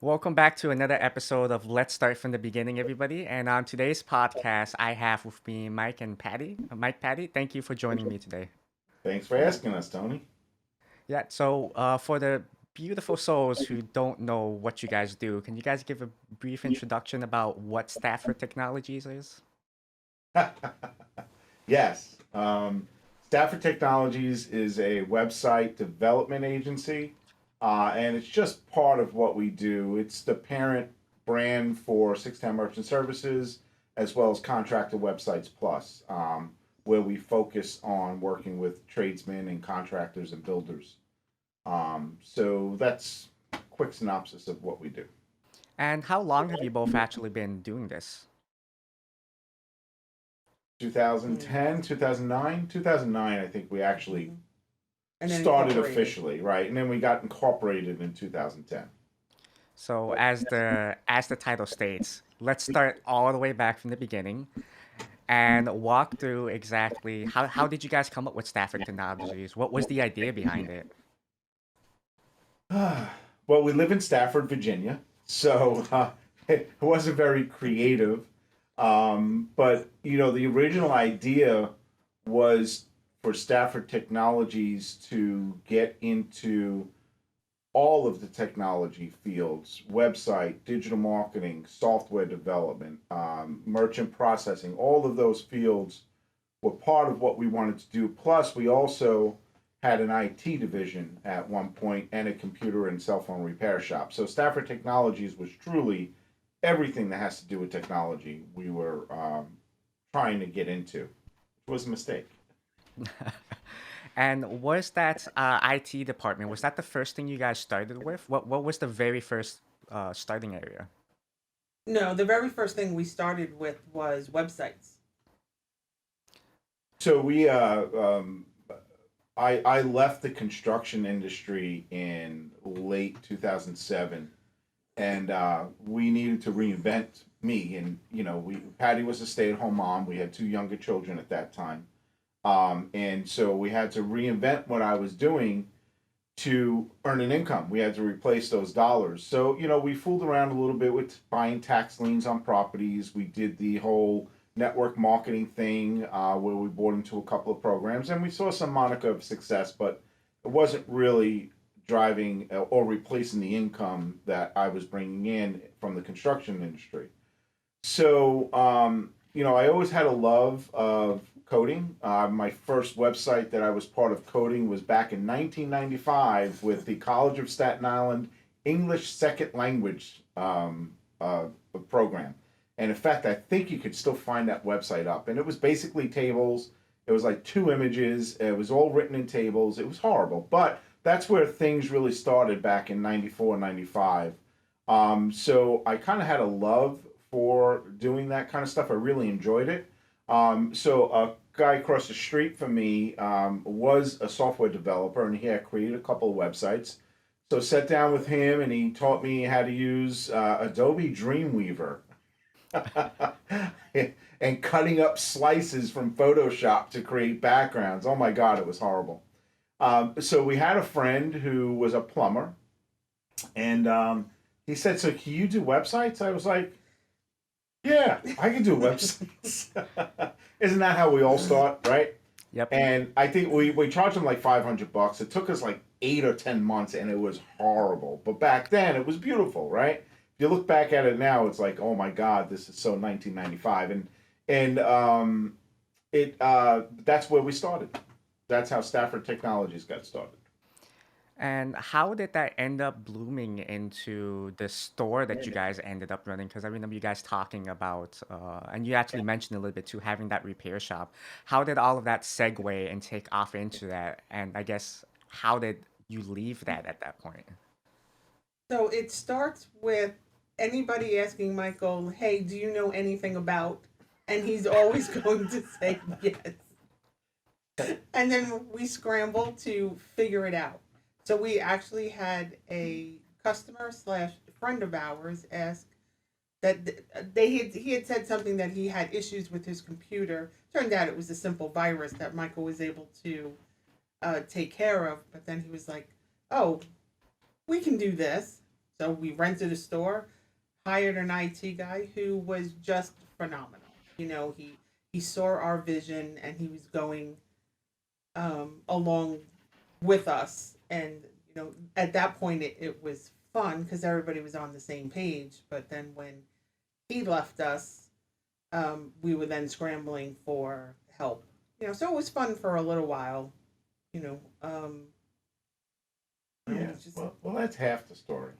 Welcome back to another episode of Let's Start from the Beginning, everybody. And on today's podcast, I have with me Mike and Patty. Patty, thank you for joining me today. Thanks for asking us, Tony. Yeah, so for the beautiful souls who don't know what you guys do, can you guys give a brief introduction about what Stafford Technologies is? Yes. Stafford Technologies is a website development agency, and it's just part of what we do. It's the parent brand for 610 Merchant Services, as well as Contractor Websites Plus, where we focus on working with tradesmen and contractors and builders. So that's a quick synopsis of what we do. And how long have you both actually been doing this? 2010, 2009, 2009, I think we actually Mhm. And then started incorporated. officially, right? And then we got incorporated in 2010. So as the title states, let's start all the way back from the beginning and walk through exactly how did you guys come up with Stafford Technologies? What was the idea behind it? Well, we live in Stafford, Virginia, so it wasn't very creative. But the original idea was for Stafford Technologies to get into all of the technology fields: website, digital marketing, software development, merchant processing. All of those fields were part of what we wanted to do. Plus, we also had an IT division at one point and a computer and cell phone repair shop. So Stafford Technologies was truly everything that has to do with technology we were trying to get into. It was a mistake. And was that IT department, was that the first thing you guys started with? What was the very first starting area? No, the very first thing we started with was websites. So I left the construction industry in late 2007, and we needed to reinvent me. And we Patty was a stay-at-home mom. We had two younger children at that time, and so we had to reinvent what I was doing to earn an income. We had to replace those dollars. So, we fooled around a little bit with buying tax liens on properties. We did the whole network marketing thing where we bought into a couple of programs and we saw some monica of success, but it wasn't really driving or replacing the income that I was bringing in from the construction industry. So, I always had a love of coding. My first website that I was part of coding was back in 1995 with the College of Staten Island English Second Language program. And in fact, I think you could still find that website up. And it was basically tables. It was like two images. It was all written in tables. It was horrible. But that's where things really started back in 94, 95. So I kind of had a love for doing that kind of stuff. I really enjoyed it. So a guy across the street from me was a software developer, and he had created a couple of websites. So sat down with him, and he taught me how to use Adobe Dreamweaver and cutting up slices from Photoshop to create backgrounds. Oh my God, it was horrible. So we had a friend who was a plumber, and he said, "So can you do websites?" I was like, "Yeah, I can do websites." Isn't that how we all start, right? Yep. And I think we charged him like $500. It took us like 8 or 10 months, and it was horrible. But back then, it was beautiful, right? If you look back at it now, it's like, oh my God, this is so 1995, and it that's where we started. That's how Stafford Technologies got started. And how did that end up blooming into the store that you guys ended up running? Because I remember you guys talking about, and you actually mentioned a little bit too, having that repair shop. How did all of that segue and take off into that? And I guess, how did you leave that at that point? So it starts with anybody asking Michael, "Hey, do you know anything about?" And he's always going to say yes. And then we scramble to figure it out. So we actually had a customer slash friend of ours ask that he had said something that he had issues with his computer. Turned out it was a simple virus that Michael was able to take care of. But then he was like, "Oh, we can do this." So we rented a store, hired an IT guy who was just phenomenal. You know, he saw our vision and he was going along with us. And you know, at that point, it was fun because everybody was on the same page. But then when he left us, we were then scrambling for help. You know, so it was fun for a little while. You know, Yeah, it's just well, that's half the story.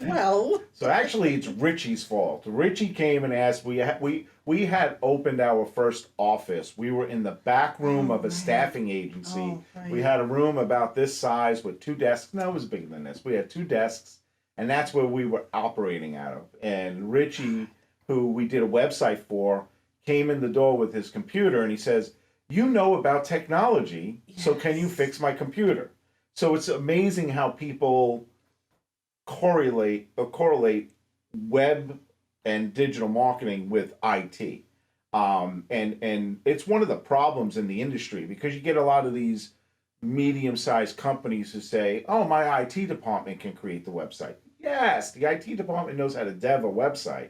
well, So actually, it's Richie's fault. Richie came and asked. We had opened our first office. We were in the back room oh of a right, staffing agency. oh We right, had a room about this size with two desks. No, it was bigger than this. We had two desks, and that's where we were operating out of. And Richie, who we did a website for, came in the door with his computer, and he says, "You know about technology, so can you yes, fix my computer?" So it's amazing how people correlate web and digital marketing with IT. And it's one of the problems in the industry because you get a lot of these medium-sized companies who say, "Oh, my IT department can create the website." Yes, the IT department knows how to dev a website,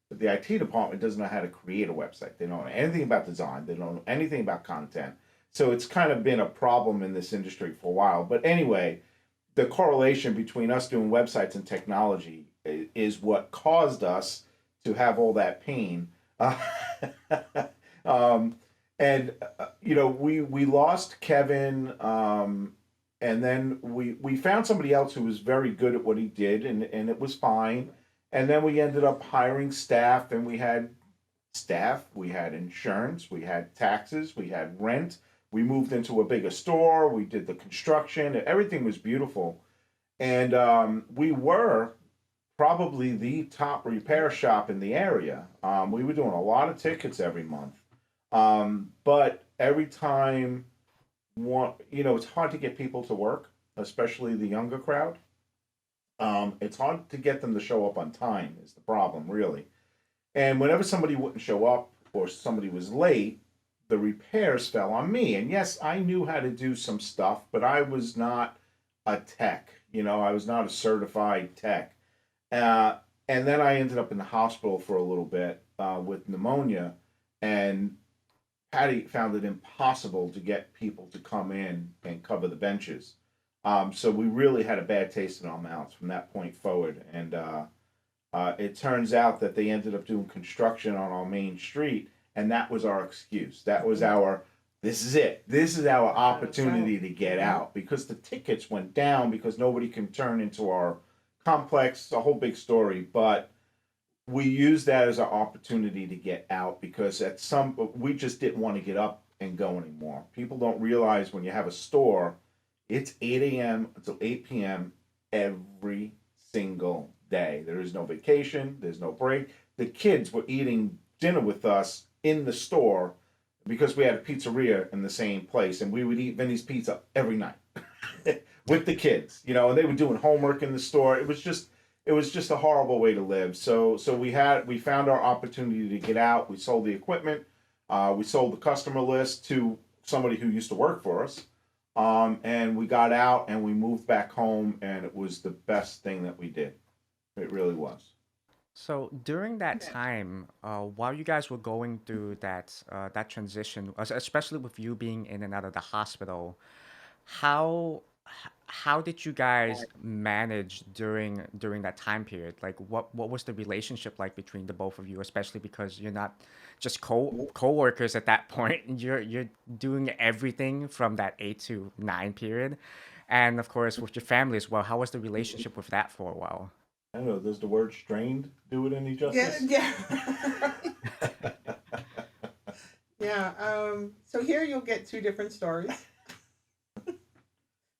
but the IT department doesn't know how to create a website. They don't know anything about design. They don't know anything about content. So it's kind of been a problem in this industry for a while. But anyway, the correlation between us doing websites and technology is what caused us to have all that pain. um, and you know, we lost Kevin, and then we found somebody else who was very good at what he did, and it was fine. And then we ended up hiring staff, and we had staff, we had insurance, we had taxes, we had rent. We moved into a bigger store. We did the construction. Everything was beautiful, and we were probably the top repair shop in the area. We were doing a lot of tickets every month, but every time one, you know, it's hard to get people to work, especially the younger crowd. It's hard to get them to show up on time. Is the problem really? And whenever somebody wouldn't show up or somebody was late, the repairs fell on me. And yes, I knew how to do some stuff, but I was not a tech. You know, I was not a certified tech. Uh, and then I ended up in the hospital for a little bit with pneumonia. And Patty found it impossible to get people to come in and cover the benches. So we really had a bad taste in our mouths from that point forward. And it turns out that they ended up doing construction on our main street, and that was our excuse. That was our, this is it. This is our gotta go. opportunity to get Yep. out because the tickets went down because nobody can turn into our complex, a whole big story. But we used that as our opportunity to get out because we just didn't want to get up and go anymore. People don't realize when you have a store, it's 8 a.m. until 8 p.m. every single day. There is no vacation, there's no break. The kids were eating dinner with us in the store because we had a pizzeria in the same place, and we would eat Vinny's pizza every night with the kids, you know, and they were doing homework in the store. It was just a horrible way to live. So we found our opportunity to get out. We sold the equipment. We sold the customer list to somebody who used to work for us. And we got out and we moved back home, and it was the best thing that we did. It really was. So during that time, while you guys were going through that transition, especially with you being in and out of the hospital, how how did you guys manage during that time period? Like what was the relationship like between the both of you, especially because you're not just co-workers at that point. You're doing everything from that 8 to 9 period. And of course with your family as well. How was the relationship with that for a while? I don't know. Does the word strained do it any Yeah, justice? yeah, right. Yeah. So here you'll get two different stories.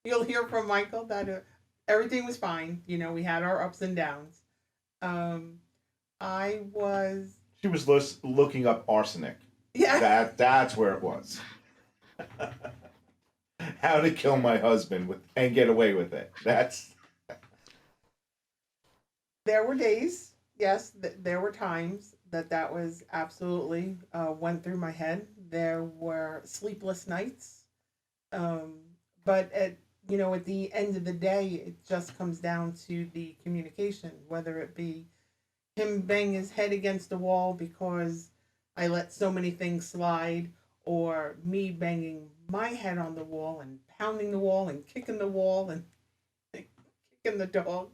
You'll hear from Michael that everything was fine. You know, we had our ups and downs. Um, I was, She was looking up arsenic. yeah. That's where it was. How to kill my husband with and get away with it. That's There were days, yes, there were times that was absolutely went through my head. There were sleepless nights, um, but at the end of the day, it just comes down to the communication, whether it be him bang his head against the wall because I let so many things slide, or me banging my head on the wall and pounding the wall and kicking the wall and kicking the dog,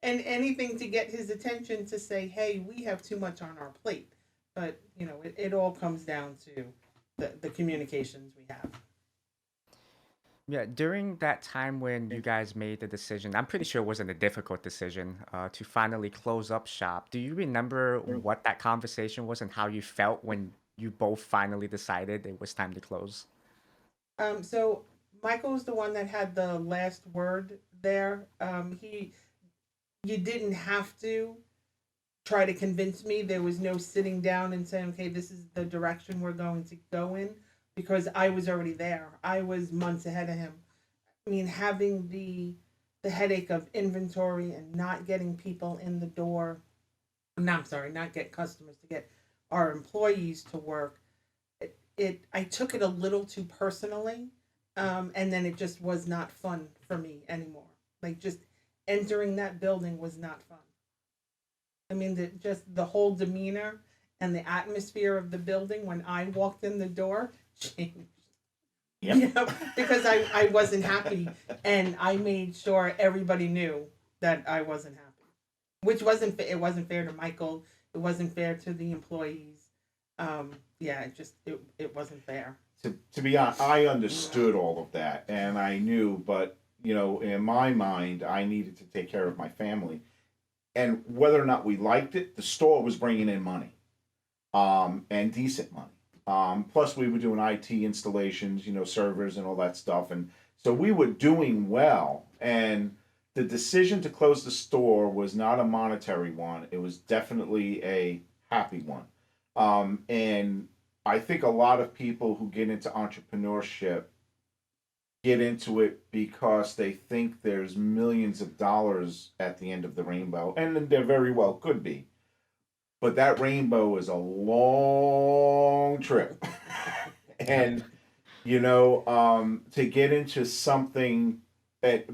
and anything to get his attention to say, hey, we have too much on our plate. But, it all comes down to the communications we have. Yeah, during that time when you guys made the decision, I'm pretty sure it wasn't a difficult decision to finally close up shop. Do you remember what that conversation was and how you felt when you both finally decided it was time to close? So Michael's the one that had the last word there. You didn't have to try to convince me. There was no sitting down and saying, okay, this is the direction we're going to go in, because I was already there. I was months ahead of him. I mean, having the headache of inventory and not getting people in the door. No, I'm sorry, not get customers to get our employees to work. I took it a little too personally, and then it just was not fun for me anymore. Like, just entering that building was not fun. I mean, just the whole demeanor and the atmosphere of the building when I walked in the door changed. Yep. Because I wasn't happy, and I made sure everybody knew that I wasn't happy, which it wasn't fair to Michael. It wasn't fair to the employees. Yeah, it wasn't fair. To be honest, I understood all of that and I knew, but in my mind, I needed to take care of my family. And whether or not we liked it, the store was bringing in money, and decent money. Plus, we were doing IT installations, servers and all that stuff, and so we were doing well. And the decision to close the store was not a monetary one; it was definitely a happy one. And I think a lot of people who get into entrepreneurship get into it because they think there's millions of dollars at the end of the rainbow, and there very well could be. But that rainbow is a long trip. And, to get into something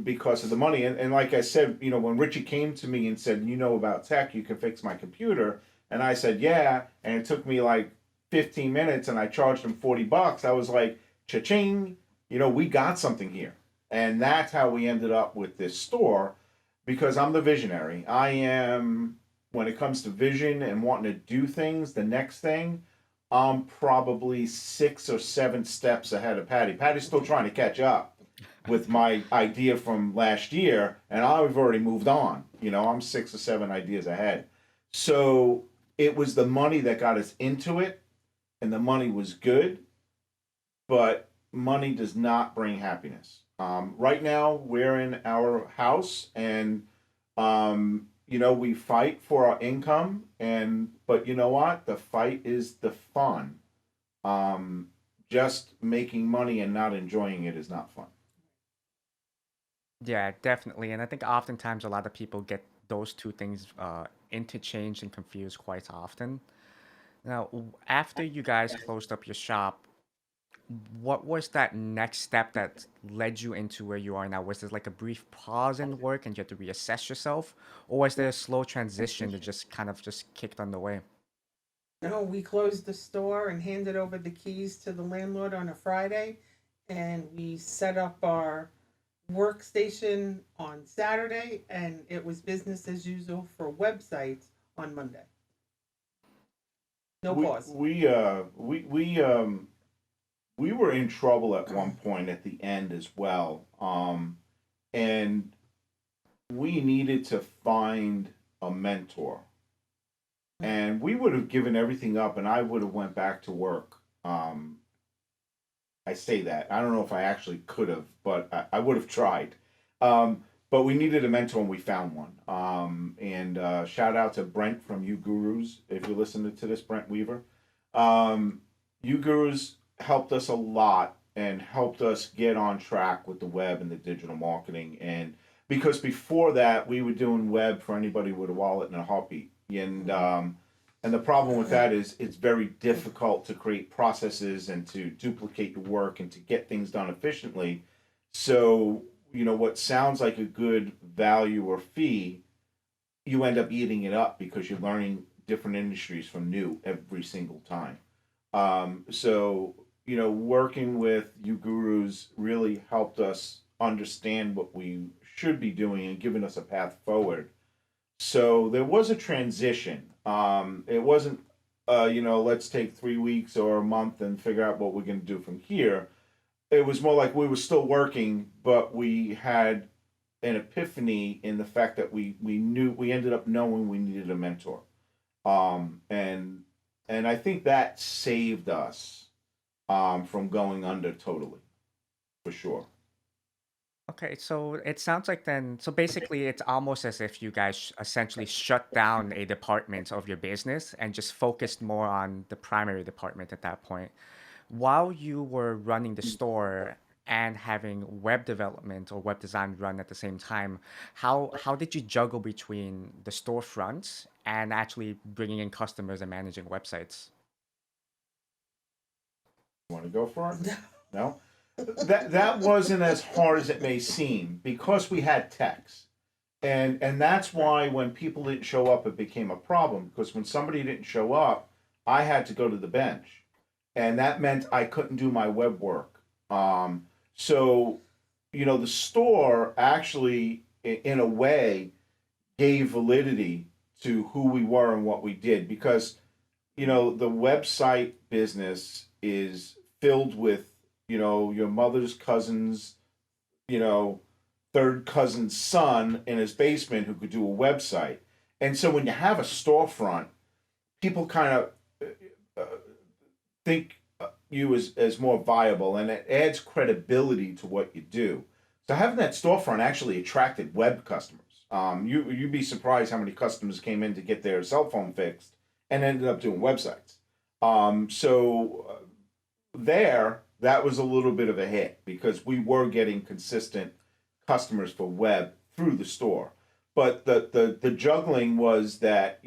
because of the money, and like I said, when Richie came to me and said, about tech, you can fix my computer. And I said, yeah. And it took me like 15 minutes and I charged him $40. I was like, cha-ching, we got something here. And that's how we ended up with this store, because I'm the visionary. I am, when it comes to vision and wanting to do things, the next thing, I'm probably 6 or 7 steps ahead of Patty. Patty's still trying to catch up with my idea from last year, and I've already moved on. I'm 6 or 7 ideas ahead. So it was the money that got us into it, and the money was good, but money does not bring happiness. Right now, we're in our house, and we fight for our income, and but you know what? The fight is the fun. Um, just making money and not enjoying it is not fun. Yeah, definitely. And I think oftentimes a lot of people get those two things interchanged and confused quite often. Now, after you guys closed up your shop, what was that next step that led you into where you are now? Was there like a brief pause in work and you had to reassess yourself? Or was there a slow transition that just kind of just kicked on the way? No, we closed the store and handed over the keys to the landlord on a Friday, and we set up our workstation on Saturday, and it was business as usual for websites on Monday. No We pause. we uh we were in trouble at one point at the end as well, and we needed to find a mentor, and we would have given everything up, and I would have went back to work. I say that. I don't know if I actually could have, but I would have tried. But we needed a mentor and we found one. And shout out to Brent from You Gurus. If you're listening to this, Brent Weaver. You Gurus helped us a lot and helped us get on track with the web and the digital marketing. And because before that, we were doing web for anybody with a wallet and a heartbeat. And the problem with that is it's very difficult to create processes and to duplicate your work and to get things done efficiently. So what sounds like a good value or fee, you end up eating it up because you're learning different industries from new every single time. So, working with you gurus really helped us understand what we should be doing and giving us a path forward. So there was a transition. It wasn't, let's take 3 weeks or a month and figure out what we're going to do from here. It was more like we were still working, but we had an epiphany in the fact that we ended up knowing we needed a mentor. And I think that saved us from going under totally, for sure. Okay, so it sounds like then, so basically it's almost as if you guys essentially shut down a department of your business and just focused more on the primary department at that point. While you were running the store and having web development or web design run at the same time, how did you juggle between the storefronts and actually bringing in customers and managing websites? Want to go for it? No. That wasn't as hard as it may seem because we had techs. And that's why when people didn't show up, it became a problem. Because when somebody didn't show up, I had to go to the bench, and that meant I couldn't do my web work. So, the store actually, in a way, gave validity to who we were and what we did because the website business is filled with your mother's cousins, you know third cousin's son in his basement who could do a website. And so when you have a storefront, people kind of uh, think you as more viable, and it adds credibility to what you do. So having that storefront actually attracted web customers. You'd be surprised how many customers came in to get their cell phone fixed and ended up doing websites. There, that was a little bit of a hit because we were getting consistent customers for web through the store. But the juggling was that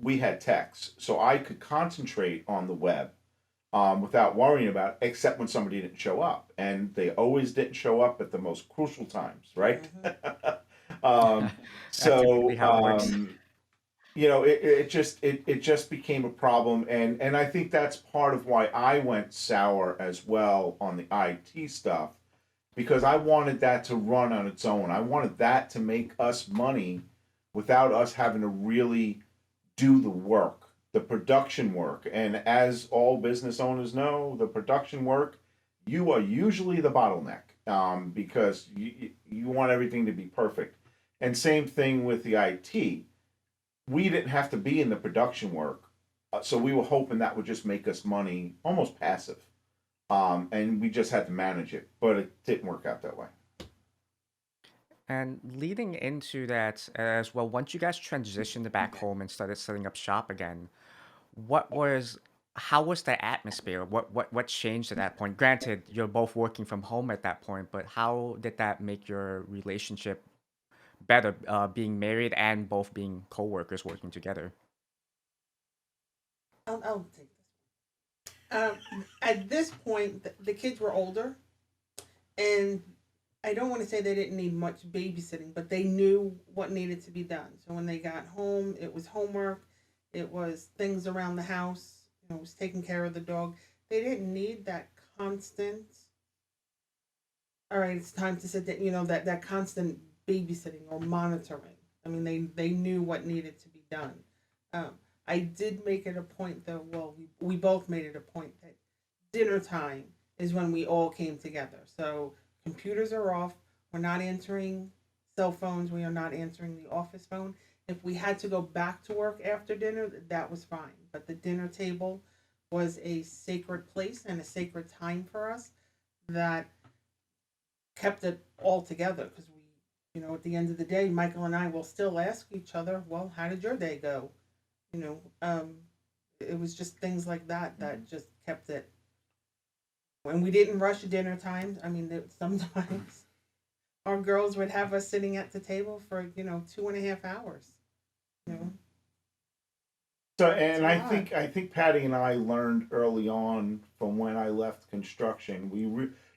we had techs, so I could concentrate on the web without worrying about it, except when somebody didn't show up, and they always didn't show up at the most crucial times, right? Mm-hmm. um, That's typically so how it works. it just became a problem, and I think that's part of why I went sour as well on the IT stuff because I wanted that to run on its own. I wanted that to make us money without us having to really do the work, the production work. And as all business owners know, the production work, you are usually the bottleneck because you want everything to be perfect. And same thing with the IT. We didn't have to be in the production work. So we were hoping that would just make us money almost passive. And we just had to manage it, but it didn't work out that way. And leading into that as well, once you guys transitioned back home and started setting up shop again, what was how was the atmosphere? What changed at that point? Granted, you're both working from home at that point, but how did that make your relationship better, being married and both being co-workers working together? I'll take this. At this point, the kids were older, and I don't want to say they didn't need much babysitting, but they knew what needed to be done. So when they got home, it was homework, it was things around the house, it was taking care of the dog. They didn't need that constant. All right, it's time to sit down. That constant babysitting or monitoring. I mean, they knew what needed to be done. I did make it a point, though. Well, we both made it a point that dinner time is when we all came together. So computers are off. We're not answering cell phones. We are not answering the office phone. If we had to go back to work after dinner, that was fine. But the dinner table was a sacred place and a sacred time for us that kept it all together because at the end of the day, Michael and I will still ask each other, well, how did your day go? You know, um, it was just things like that that just kept it. When we didn't rush dinner times, I mean, sometimes our girls would have us sitting at the table for 2.5 hours. You know, So, it's and a I lot. think I think Patty and I learned early on from when I left construction.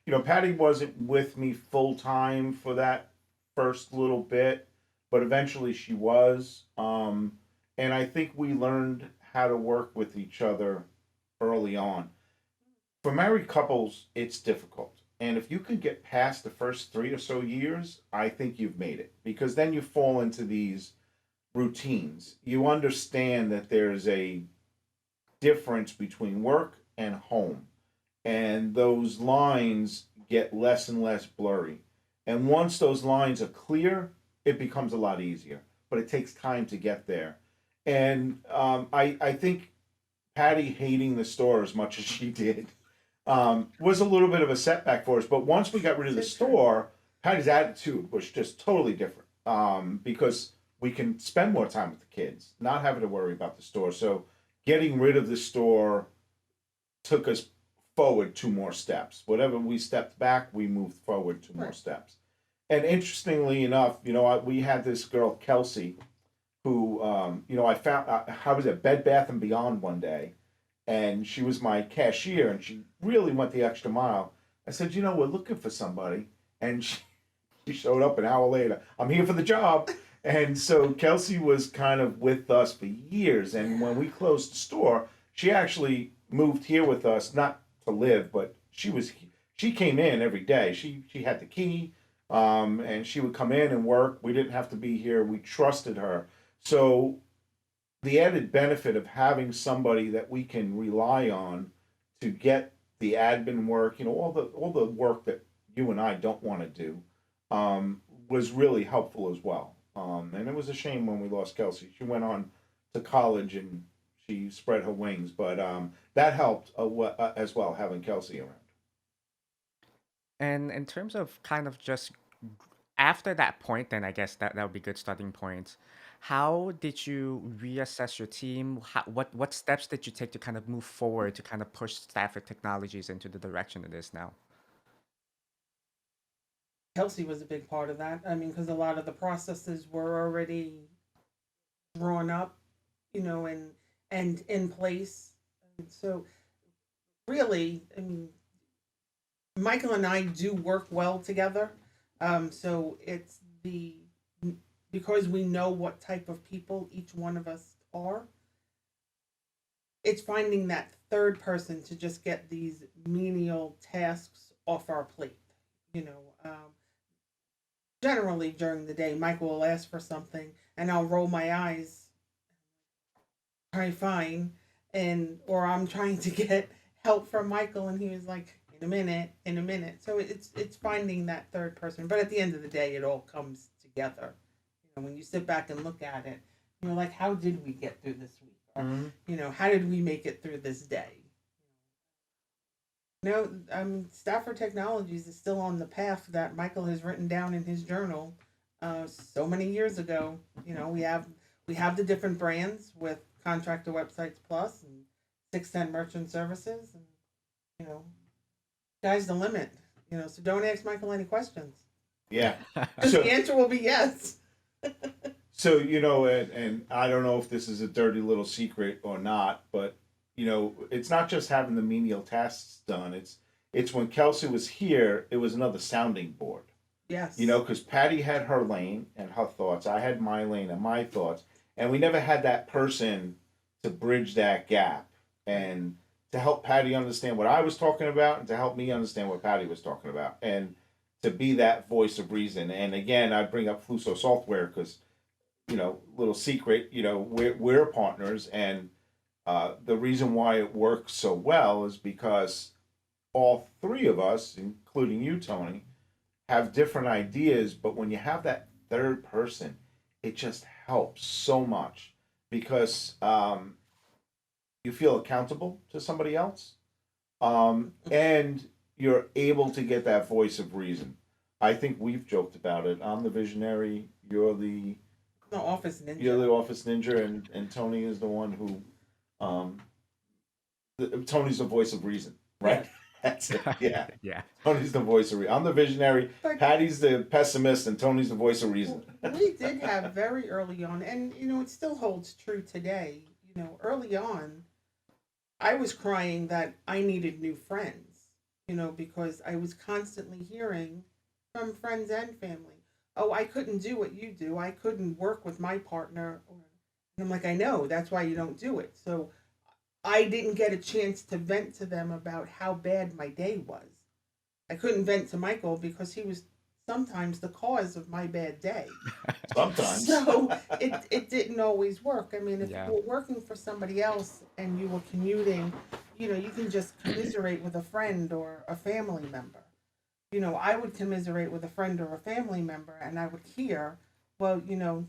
Patty wasn't with me full time for that first little bit, but eventually she was. And I think we learned how to work with each other early on. For married couples, it's difficult. And if you can get past the first 3 or so years, I think you've made it because then you fall into these routines. You understand that there's a difference between work and home, and those lines get less and less blurry. And once those lines are clear, it becomes a lot easier, but it takes time to get there. And I think Patty hating the store as much as she did was a little bit of a setback for us. But once we got rid of the So true. store, Patty's attitude was just totally different because we can spend more time with the kids, not having to worry about the store. So getting rid of the store took us forward 2 more steps. Whatever we stepped back, we moved forward two more Right. steps. And interestingly enough, we had this girl Kelsey, who I was at Bed Bath and Beyond one day, and she was my cashier, and she really went the extra mile. I said, we're looking for somebody, and she showed up an hour later. I'm here for the job. And so Kelsey was kind of with us for years. And when we closed the store, she actually moved here with us, not to live, but she came in every day. She had the key, and she would come in and work. We didn't have to be here. We trusted her. So the added benefit of having somebody that we can rely on to get the admin work, all the work that you and I don't want to do, was really helpful as well. And it was a shame when we lost Kelsey. She went on to college and she spread her wings, but that helped as well having Kelsey around. And in terms of kind of just after that point, then I guess that would be good starting point. How did you reassess your team? What steps did you take to kind of move forward to kind of push Stafford Technologies into the direction it is now? Kelsey was a big part of that. I mean, because a lot of the processes were already drawn up, and in place. And so, really, I mean, Michael and I do work well together. So it's the because we know what type of people each one of us are. It's finding that third person to just get these menial tasks off our plate. You know, generally during the day, Michael will ask for something, and I'll roll my eyes, try fine, and or I'm trying to get help from Michael, and he was like, in a minute, in a minute. So it's finding that third person. But at the end of the day, it all comes together. When you sit back and look at it, you're like, how did we get through this week? Or Mm-hmm. how did we make it through this day? No, Stafford Technologies is still on the path that Michael has written down in his journal, so many years ago. We have the different brands with Contractor Websites Plus and 610 Merchant Services, and you know, sky's the limit. So don't ask Michael any questions Yeah. because the So answer will be yes. and I don't know if this is a dirty little secret or not, but it's not just having the menial tasks done. It's when Kelsey was here, it was another sounding board. Yes. Because Patty had her lane and her thoughts, I had my lane and my thoughts, and we never had that person to bridge that gap and to help Patty understand what I was talking about and to help me understand what Patty was talking about and to be that voice of reason. And again, I bring up Fluso Software because little secret, we're partners, and the reason why it works so well is because all three of us, including you, Tony, have different ideas, but when you have that third person, it just helps so much because you feel accountable to somebody else, and you're able to get that voice of reason. I think we've joked about it. I'm the visionary. No, Office You're Ninja. the office ninja, and Tony is the one who, um, Tony's the voice of reason, right? Yes. That's it. Yeah, Yeah. Tony's the voice of reason. I'm the visionary. But Patty's the pessimist, and Tony's the voice of reason. we did have very early on, and it still holds true today. Early on, I was crying that I needed new friends. because I was constantly hearing from friends and family, oh, I couldn't do what you do. I couldn't work with my partner. And I'm like, I know, that's why you don't do it. So I didn't get a chance to vent to them about how bad my day was. I couldn't vent to Michael because he was sometimes the cause of my bad day. Sometimes. So it didn't always work. I mean, if you Yeah. were working for somebody else and you were commuting, you can just commiserate with a friend or a family member. I would commiserate with a friend or a family member and I would hear, well,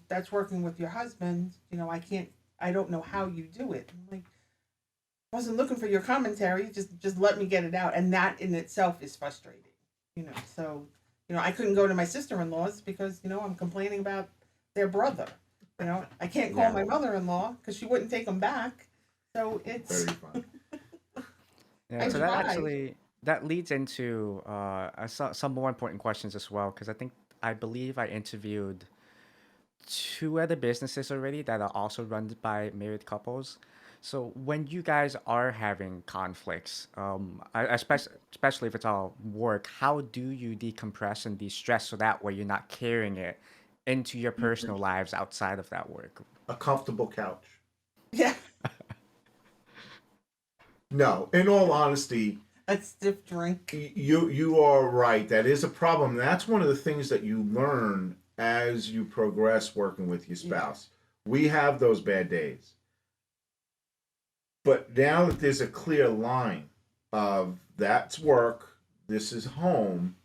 that's working with your husband. I don't know how you do it. I'm like, I wasn't looking for your commentary. Just let me get it out. And that in itself is frustrating. So, I couldn't go to my sister-in-laws because, I'm complaining about their brother. I can't call Yeah. my mother-in-law because she wouldn't take him back. So Very fun. Yeah, I so that tried. actually that leads into some more important questions as well, because I believe I interviewed two other businesses already that are also run by married couples. So when you guys are having conflicts, especially if it's all work, how do you decompress and de-stress so that way you're not carrying it into your personal lives outside of that work? A comfortable couch. Yeah, No, in all honesty, a stiff drink. you are right. That is a problem. And that's one of the things that you learn as you progress working with your Yeah. spouse. We have those bad days. But now that there's a clear line of that's work, this is home,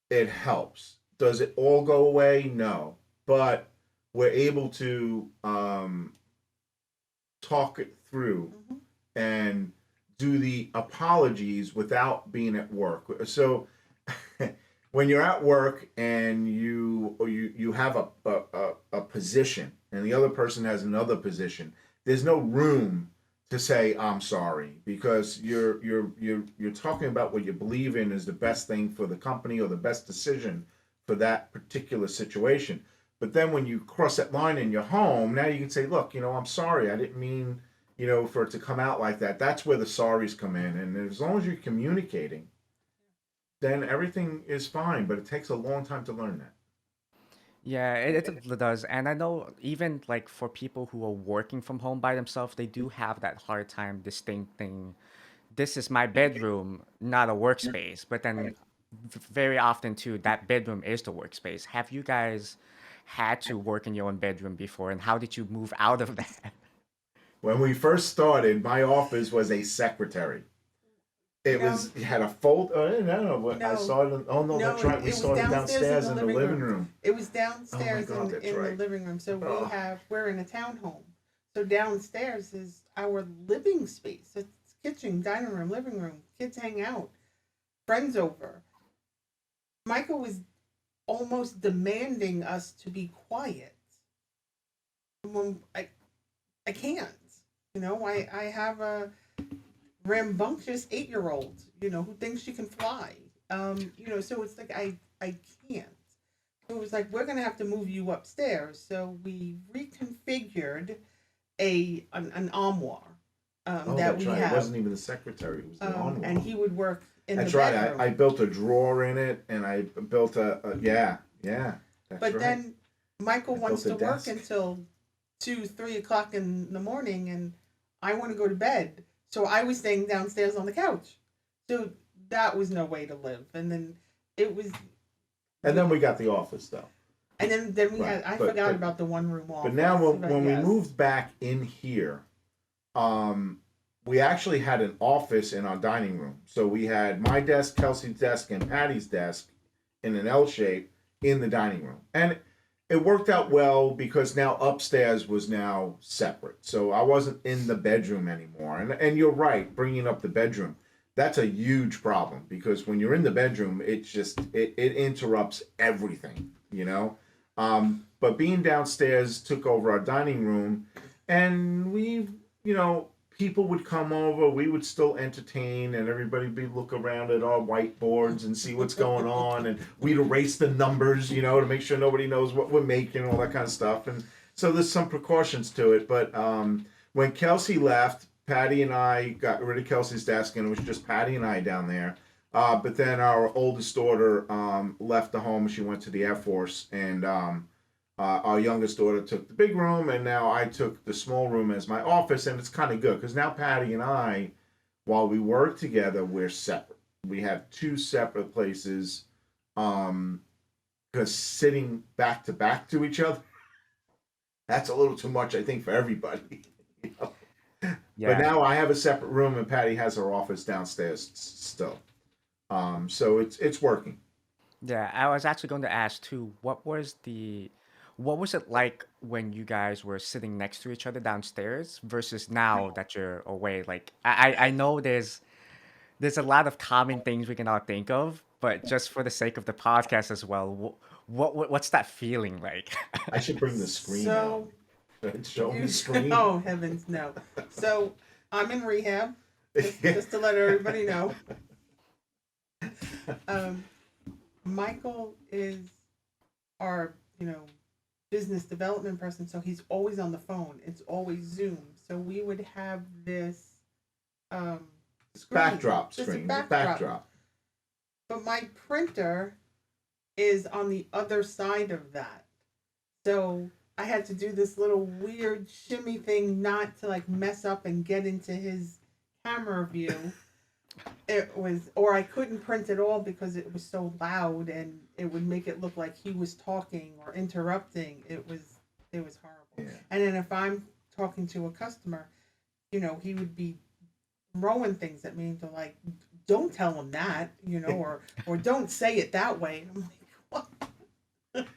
it helps. Does it all go away? No. But we're able to talk it through Mm-hmm. and do the apologies without being at work. So when you're at work and you have a position and the other person has another position, there's no room to say I'm sorry because you're talking about what you believe in is the best thing for the company or the best decision for that particular situation. But then when you cross that line in your home, now you can say, look, I'm sorry. I didn't mean, for it to come out like that. That's where the sorries come in. And as long as you're communicating, then everything is fine. But it takes a long time to learn that. Yeah, it does. And I know even like for people who are working from home by themselves, they do have that hard time distincting this is my bedroom, not a workspace. But then very often too, that bedroom is the workspace. Have you guys had to work in your own bedroom before, and how did you move out of that? When we first started, my office was a secretary. No, It had a fold. Oh, I don't know what I no, started. Oh no, no. that's It, right. We it was started downstairs in downstairs the in the living living room. room. It was Oh my downstairs God, in that's in the right. living room. So Oh, we're in a townhome. So downstairs is our living space. It's kitchen, dining room, living room. Kids hang out, friends over. Michael was almost demanding us to be quiet. When I can't. I have a rambunctious 8-year old, who thinks she can fly. So it's like I can't. So it was like we're gonna have to move you upstairs. So we reconfigured an armoire oh, that that's we right. It have, wasn't even the secretary. It was the and armoire. he would work in the That's right. I bedroom. built a drawer in it, and I built yeah, yeah. That's But right. then Michael I wants built a to work desk. until 2, 3 o'clock in the morning, and I want to go to bed. So I was staying downstairs on the couch. So that was no way to live. And then it was And then we, we got the office though. and then we Right. had I But forgot but about the one room but now office. But when we yes, moved back in here, um, we actually had an office in our dining room. So we had my desk, Kelsey's desk, and Patty's desk in an L shape in the dining room. And it worked out well because now upstairs was now separate. So I wasn't in the bedroom anymore. And you're right, bringing up the bedroom. That's a huge problem because when you're in the bedroom, it interrupts everything. But being downstairs took over our dining room, and you know, people would come over, we would still entertain, and everybody would be look around at our whiteboards and see what's going on, and we'd erase the numbers, to make sure nobody knows what we're making, all that kind of stuff. And so there's some precautions to it. But when Kelsey left, Patty and I got rid of Kelsey's desk, and it was just Patty and I down there. But then our oldest daughter left the home. She went to the Air Force, and our youngest daughter took the big room, and now I took the small room as my office. And it's kind of good because now Patty and I, while we work together, we're separate. We have two separate places. Because sitting back to back to each other, that's a little too much, I think, for everybody. You know? But Yeah. now I have a separate room, and Patty has her office downstairs still. So it's working. Yeah, I was actually going to ask too, what was it like when you guys were sitting next to each other downstairs versus now that you're away? Like I know there's a lot of common things we can all think of, but just for the sake of the podcast as well, what's that feeling like? I should bring the screen out. So Show them you, the screen. oh heavens, no. So I'm in rehab, just to let everybody know. Um, Michael is our, business development person, so he's always on the phone. It's always Zoom. So we would have this um, screen, Backdrop just a screen. The backdrop. backdrop. But my printer is on the other side of that. So I had to do this little weird shimmy thing not to like mess up and get into his camera view. It was, or I couldn't print at all because it was so loud and it would make it look like he was talking or interrupting. It was horrible. Yeah. And then if I'm talking to a customer, he would be throwing things at me to like, don't tell him that, or don't say it that way. And I'm like, what?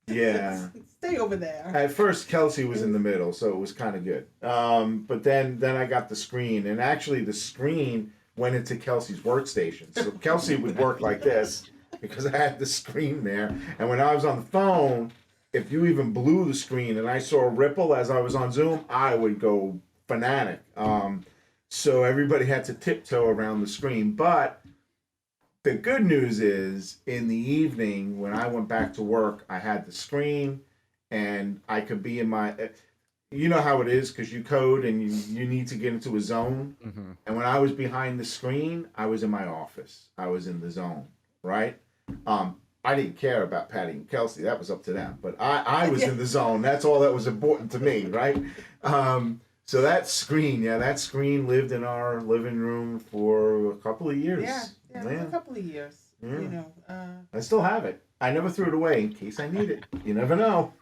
Yeah. Stay over there. At first, Kelsey was in the middle, so it was kind of good. But then I got the screen, and actually the screen went into Kelsey's workstation. So Kelsey would work like this because I had the screen there. And when I was on the phone, if you even blew the screen and I saw a ripple as I was on Zoom, I would go fanatic. So everybody had to tiptoe around the screen. But the good news is, in the evening when I went back to work, I had the screen, and I could be in my. You know how it is because you code and you need to get into a zone. Hmm. And when I was behind the screen, I was in my office. I was in the zone, right? I didn't care about Patty and Kelsey. That was up to them. But I was in the zone. That's all that was important to me, right? So that screen lived in our living room for a couple of years. Yeah, it was a couple of years. Yeah. I still have it. I never threw it away in case I need it. You never know.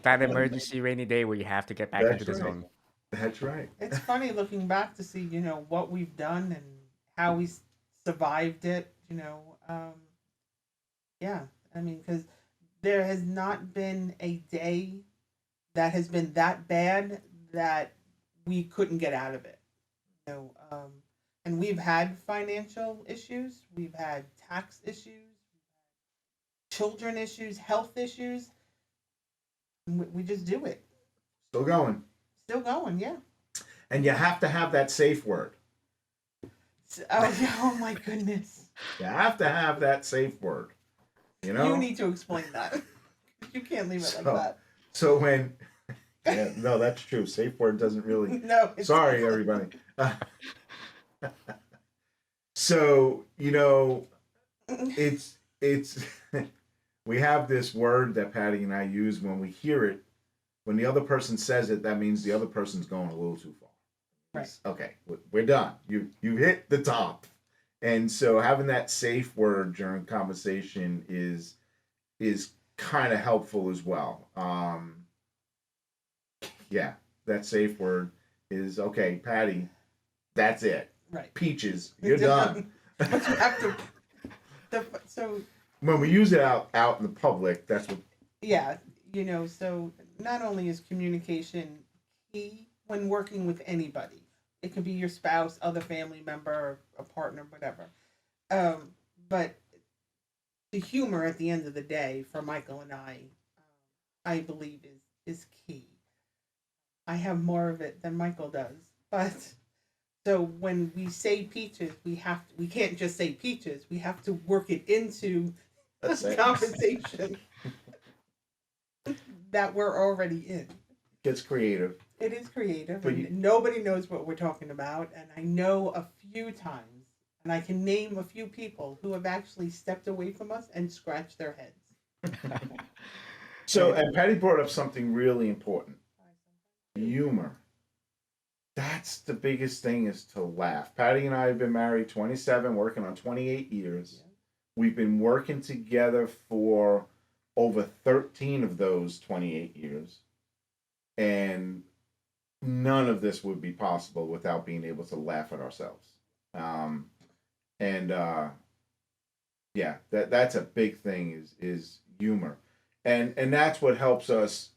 That emergency rainy day where you have to get back into That's the right. zone. That's right. It's funny looking back to see, what we've done and how we survived it. Yeah, I mean, because there has not been a day that has been that bad that we couldn't get out of it. You know, um, and we've had financial issues, we've had tax issues, children issues, health issues. And we just do it. Still going. Still going, yeah. And you have to have that safe word. Oh, yeah, oh my goodness. You have to have that safe word. You know? You need to explain that. You can't leave it like that. So when. Yeah, no, that's true. Safe word doesn't really. No. Sorry, everybody. So, it's. We have this word that Patty and I use when we hear it. When the other person says it, that means the other person's going a little too far. Right. Okay, we're done. You hit the top, and so having that safe word during conversation is kind of helpful as well. Yeah, that safe word is okay, Patty. That's it. Right. Peaches, you're done. But you have to. So When we use it out in the public, that's what. yeah, so not only is communication key when working with anybody, it could be your spouse, other family member, a partner, whatever. But the humor at the end of the day for Michael and I believe is key. I have more of it than Michael does, but so when we say peaches, we can't just say peaches. We have to work it into the conversation that we're already in. Gets creative. It is creative, and nobody knows what we're talking about. And I know a few times And I can name a few people who have actually stepped away from us and scratched their heads. So, And and Patty brought up something really important: humor. That's the biggest thing, is to laugh. Patty and I have been married 27, working on 28 years. Yeah. We've been working together for over 13 of those 28 years. And none of this would be possible without being able to laugh at ourselves. Um, and yeah, that's a big thing, is humor. And that's what helps us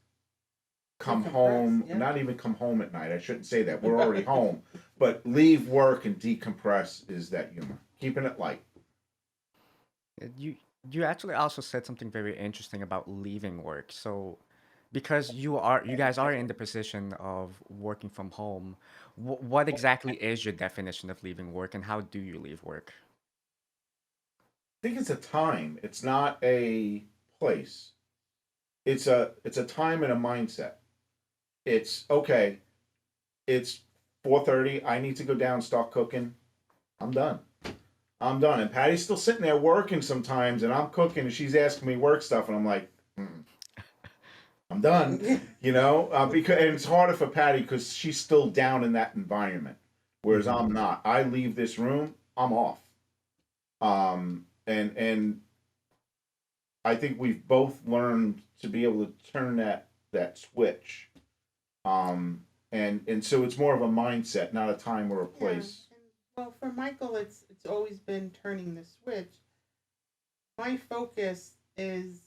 come Decompress, home, yeah. not even come home at night. I shouldn't say that. We're already home. But leave work and decompress is that humor. Keeping it light. you you actually also said something very interesting about leaving work. So because you guys are in the position of working from home, what exactly is your definition of leaving work and how do you leave work? I think it's a time. It's not a place. It's a time and a mindset. It's okay. It's 4:30. I need to go down, start cooking. I'm done. I'm done. And Patty's still sitting there working sometimes, and I'm cooking, and she's asking me work stuff, and I'm like, I'm done. Because and it's harder for Patty because she's still down in that environment, whereas Hmm. I'm not. I leave this room, I'm off. And I think we've both learned to be able to turn that switch. Um, and so it's more of a mindset, not a time or a Yeah. And place. well, for Michael, it's always been turning the switch. My focus is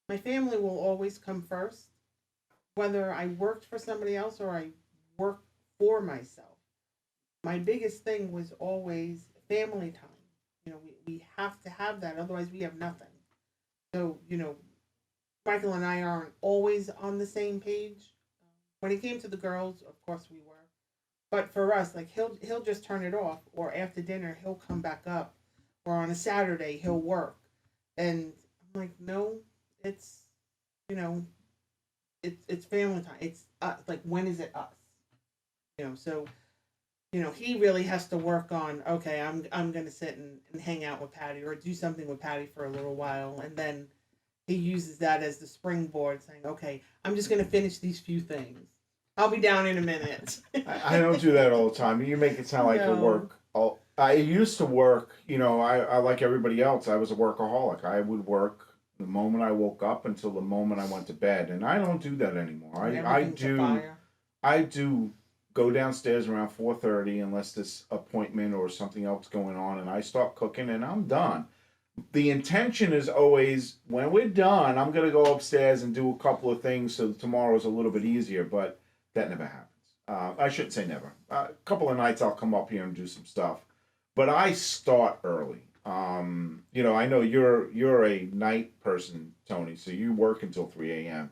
my family will always come first, whether I worked for somebody else or I worked for myself. My biggest thing was always family time. We have to have that, otherwise we have nothing. So, Michael and I aren't always on the same page. When it came to the girls, of course we were. But for us, like he'll just turn it off, or after dinner he'll come back up, or on a Saturday he'll work, and I'm like, no, it's you know, it's family time. It's like when is it us? So he really has to work on. Okay, I'm gonna sit and hang out with Patty or do something with Patty for a little while, and then he uses that as the springboard, saying, okay, I'm just gonna finish these few things. I'll be down in a minute. I don't do that all the time. You make it sound like I No. work. I used to work. I like everybody else. I was a workaholic. I would work the moment I woke up until the moment I went to bed, and I don't do that anymore. And I everything's a do fire. I do go downstairs around 4:30 unless this appointment or something else going on, and I start cooking, and I'm done. The intention is always when we're done, I'm gonna go upstairs and do a couple of things so tomorrow's a little bit easier, but that never happens. I shouldn't say never. A couple of nights I'll come up here and do some stuff, but I start early. I know you're a night person, Tony, so you work until 3 a.m.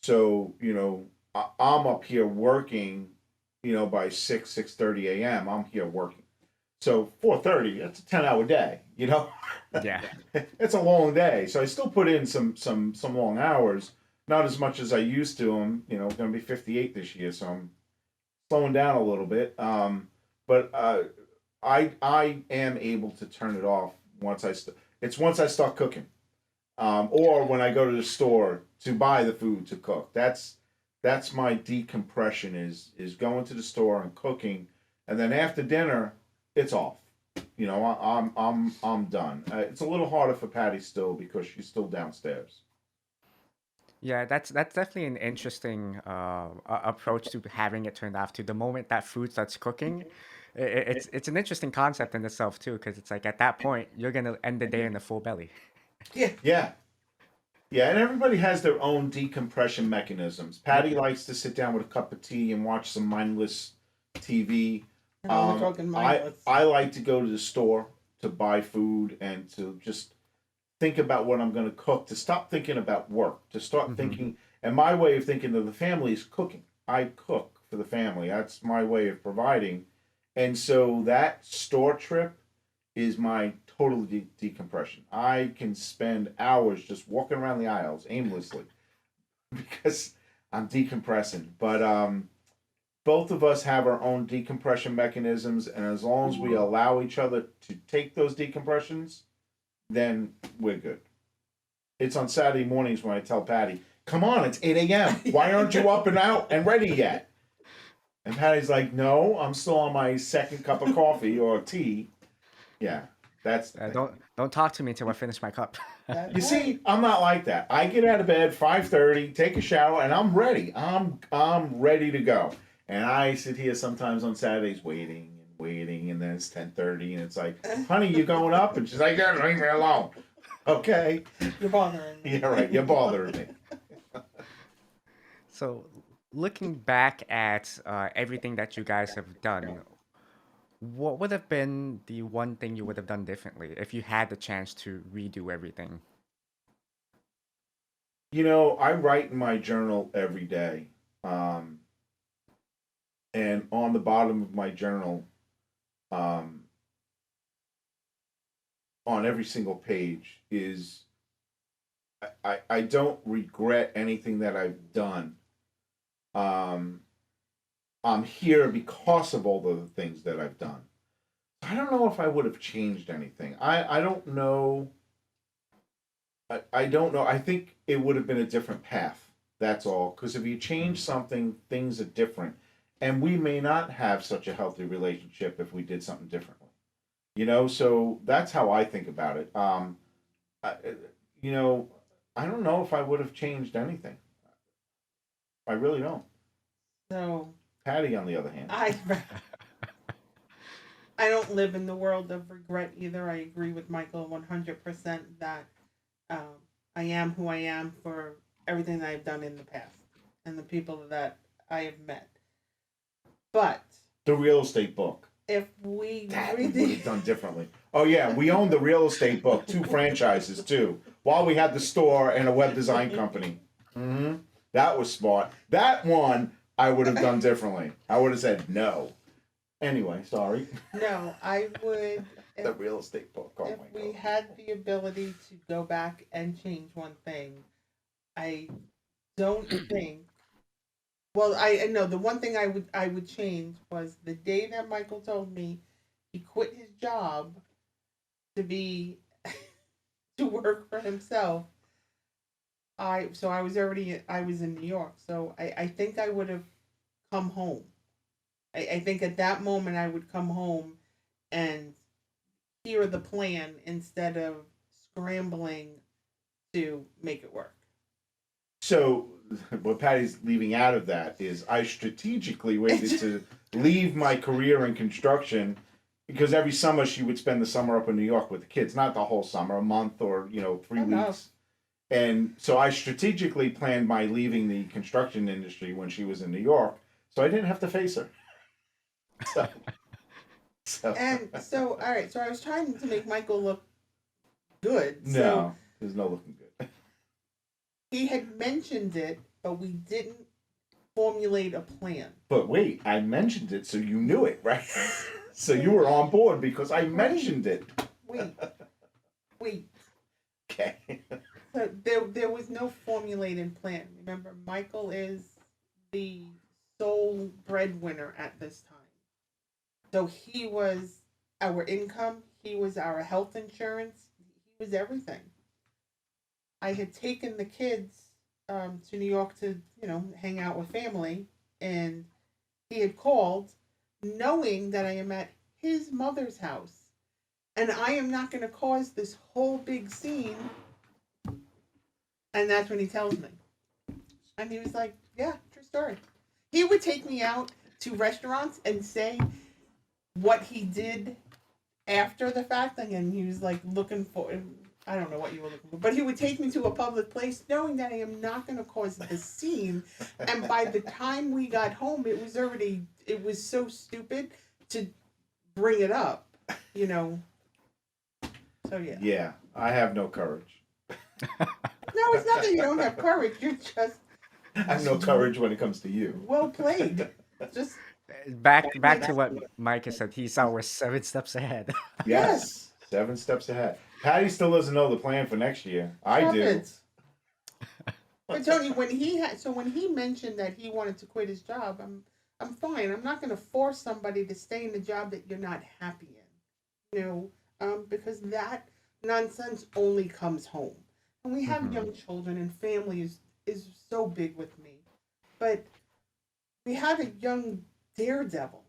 So I'm up here working. By 6:30 a.m. I'm here working. So 4:30, that's a 10-hour day. Yeah. It's a long day. So I still put in some long hours, not as much as I used to. I'm going to be 58 this year, so I'm slowing down a little bit. But I am able to turn it off it's once I start cooking, or when I go to the store to buy the food to cook. That's my decompression, is going to the store and cooking, and then after dinner, it's off. I'm done. It's a little harder for Patty still because she's still downstairs. Yeah, that's definitely an interesting approach to having it turned off. To the moment that food starts cooking, it's an interesting concept in itself too, because it's like at that point you're gonna end the day in a full belly. Yeah. Yeah, yeah, and everybody has their own decompression mechanisms. Yep. Patty likes to sit down with a cup of tea and watch some mindless TV. No, we're talking I mindless. I like to go to the store to buy food and to just think about what I'm going to cook, to stop thinking about work, to start Hmm. thinking. And my way of thinking of the family is cooking. I cook for the family. That's my way of providing. And so that store trip is my total decompression. I can spend hours just walking around the aisles aimlessly because I'm decompressing. But both of us have our own decompression mechanisms, and as long as we allow each other to take those decompressions, then we're good. It's on Saturday mornings when I tell Patty, "Come on, it's 8 a.m. Why aren't you up and out and ready yet?" And Patty's like, "No, I'm still on my second cup of coffee or tea." Yeah, that's the thing. Don't talk to me until I finish my cup. That's You right. see, I'm not like that. I get out of bed 5:30, take a shower, and I'm ready. I'm ready to go. And I sit here sometimes on Saturdays waiting, and then it's 10:30, and it's like, "Honey, you going up?" And she's like, "Yeah, leave me alone." Okay. You're bothering me. Yeah, right. You're bothering me. So, looking back at everything that you guys have done, what would have been the one thing you would have done differently if you had the chance to redo everything? I write in my journal every day. Um, and on the bottom of my journal, um, on every single page, is I don't regret anything that I've done. Um, I'm here because of all the things that I've done. I don't know if I would have changed anything. I don't know. I don't know. I think it would have been a different path. That's all. Because if you change something, things are different. And we may not have such a healthy relationship if we did something differently. So that's how I think about it. I, you know, I don't know if I would have changed anything. I really don't. So Patty, on the other hand. I don't live in the world of regret either. I agree with Michael 100% that um, I am who I am for everything that I've done in the past and the people that I have met. But The real estate book. if we That we would really have done differently. Oh yeah, we owned the real estate book, 2 franchises too, while we had the store and a web design company. Hmm. That was smart. That one I would have done differently. I would have said no. Anyway, sorry. no, I would The real estate book. Oh if my we god. had the ability to go back and change one thing. I don't think. Well, I know the one thing I would change was the day that Michael told me he quit his job to be to work for himself. I was in New York, so I think I would have come home. I think at that moment I would come home and hear the plan instead of scrambling to make it work. So what Patty's leaving out of that is I strategically waited to leave my career in construction because every summer she would spend the summer up in New York with the kids, not the whole summer, a month or 3 weeks. And so I strategically planned my leaving the construction industry when she was in New York, so I didn't have to face her. So, so And so, all right, so I was trying to make Michael look good. So no, there's no looking good. he had mentioned it, but we didn't formulate a plan. But wait, I mentioned it, so you knew it, right? So you were on board because I mentioned it. Wait, wait. Okay. So there was no formulated plan. Remember, Michael is the sole breadwinner at this time. So he was our income, he was our health insurance, he was everything. I had taken the kids to New York to, hang out with family, and he had called knowing that I am at his mother's house. And I am not going to cause this whole big scene. And that's when he tells me. And he was like, yeah, true story. He would take me out to restaurants and say what he did after the fact. And he was like looking for, I don't know what you were looking for, but he would take me to a public place knowing that I am not going to cause the scene. And by the time we got home, it was so stupid to bring it up, you know. So yeah. Yeah, I have no courage. No, it's not that you don't have courage. You're just I have no courage when it comes to you. well played. Just Back to what Mike has said. He's our 7 steps ahead. yes. Yes, 7 steps ahead. Patty still doesn't know the plan for next year. I Stop do. it. But Tony, when he mentioned that he wanted to quit his job, I'm fine. I'm not going to force somebody to stay in a job that you're not happy in, because that nonsense only comes home. And we have Mm-hmm. young children, and family is so big with me. But we had a young daredevil.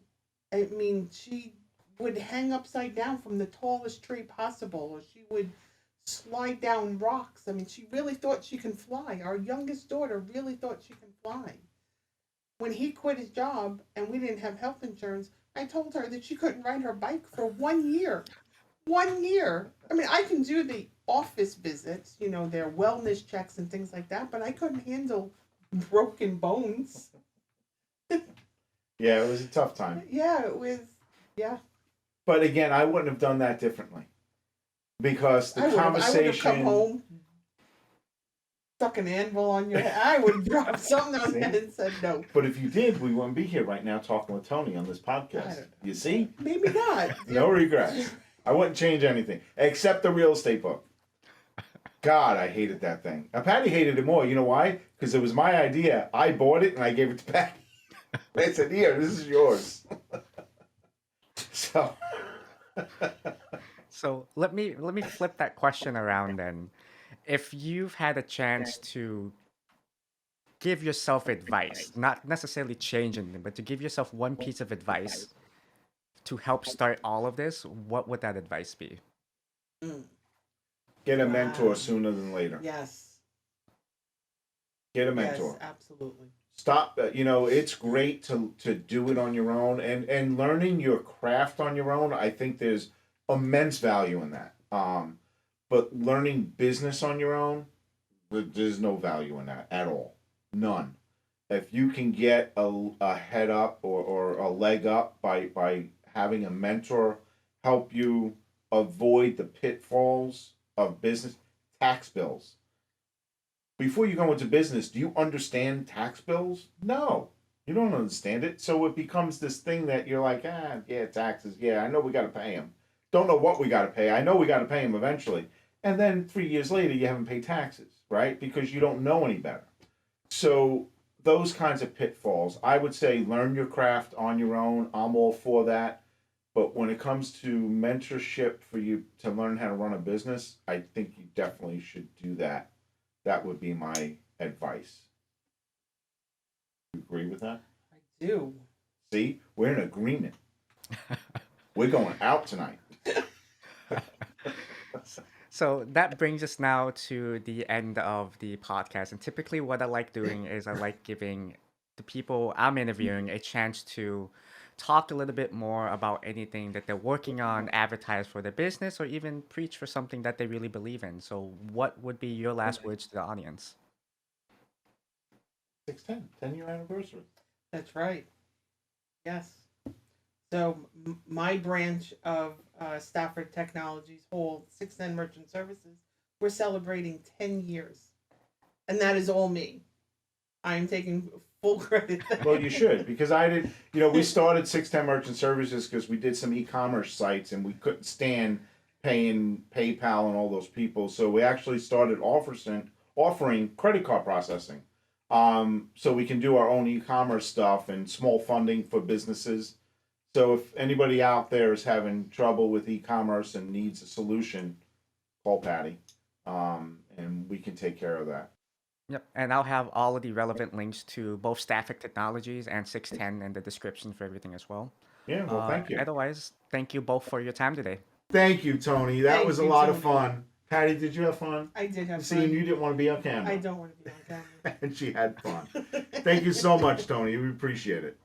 I mean, she would hang upside down from the tallest tree possible, or she would slide down rocks. I mean, she really thought she can fly. Our youngest daughter really thought she can fly. When he quit his job and we didn't have health insurance, I told her that she couldn't ride her bike for 1 year. 1 year. I mean, I can do the office visits, their wellness checks and things like that, but I couldn't handle broken bones. Yeah, it was a tough time. Yeah, it was. Yeah, But again, I wouldn't have done that differently because the I would have come conversation. home, stuck an anvil on your head. I would have dropped something on your See? head and said no. But if you did, we wouldn't be here right now talking with Tony on this I podcast. don't know. You see? Maybe not. No regrets. I wouldn't change anything except the real estate book. God, I hated that thing. Now, Patty hated it more. You know why? Because it was my idea. I bought it and I gave it to Patty. I said, "Here, this is yours." So, So let me flip that question around then. If you've had a chance to give yourself advice, not necessarily change anything, but to give yourself one piece of advice to help start all of this, what would that advice be? Mm, get a mentor wow. sooner than later. Yes. Get a Yes. mentor. Absolutely. Stop. It's great to do it on your own and learning your craft on your own. I think there's immense value in that. But learning business on your own, there's no value in that at all. None. If you can get a head up or a leg up by having a mentor help you avoid the pitfalls of business, tax bills. Before you go into business, do you understand tax bills? No, you don't understand it. So it becomes this thing that you're like, yeah, taxes. Yeah, I know we got to pay them. Don't know what we got to pay. I know we got to pay them eventually. And then 3 years later, you haven't paid taxes, right? Because you don't know any better. So those kinds of pitfalls, I would say learn your craft on your own. I'm all for that. But when it comes to mentorship for you to learn how to run a business, I think you definitely should do that. That would be my advice. You agree with that? I do. See, we're in agreement. We're going out tonight. So that brings us now to the end of the podcast. And typically, what I like doing is I like giving the people I'm interviewing a chance to talk a little bit more about anything that they're working on, advertise for their business, or even preach for something that they really believe in. So, what would be your last words to the audience? 10 year anniversary. That's right. Yes. So my branch of Stafford Technologies, whole 610 Merchant Services, we're celebrating 10 years, and that is all me. I am taking full credit. Well, you should, because I did, we started 610 Merchant Services because we did some e commerce sites and we couldn't stand paying PayPal and all those people. So we actually started offering credit card processing. So we can do our own e commerce stuff and small funding for businesses. So if anybody out there is having trouble with e commerce and needs a solution, call Patty, and we can take care of that. Yep, and I'll have all of the relevant links to both Stafford Technologies and 610 in the description for everything as well. Yeah, well, thank you. Otherwise, thank you both for your time today. Thank you, Tony. That was Thank a you, lot of Tony. fun. Patty, did you have fun? I did have Seeing fun. you didn't want to be on I camera. don't want to be on camera. And she had fun. Thank you so much, Tony. We appreciate it.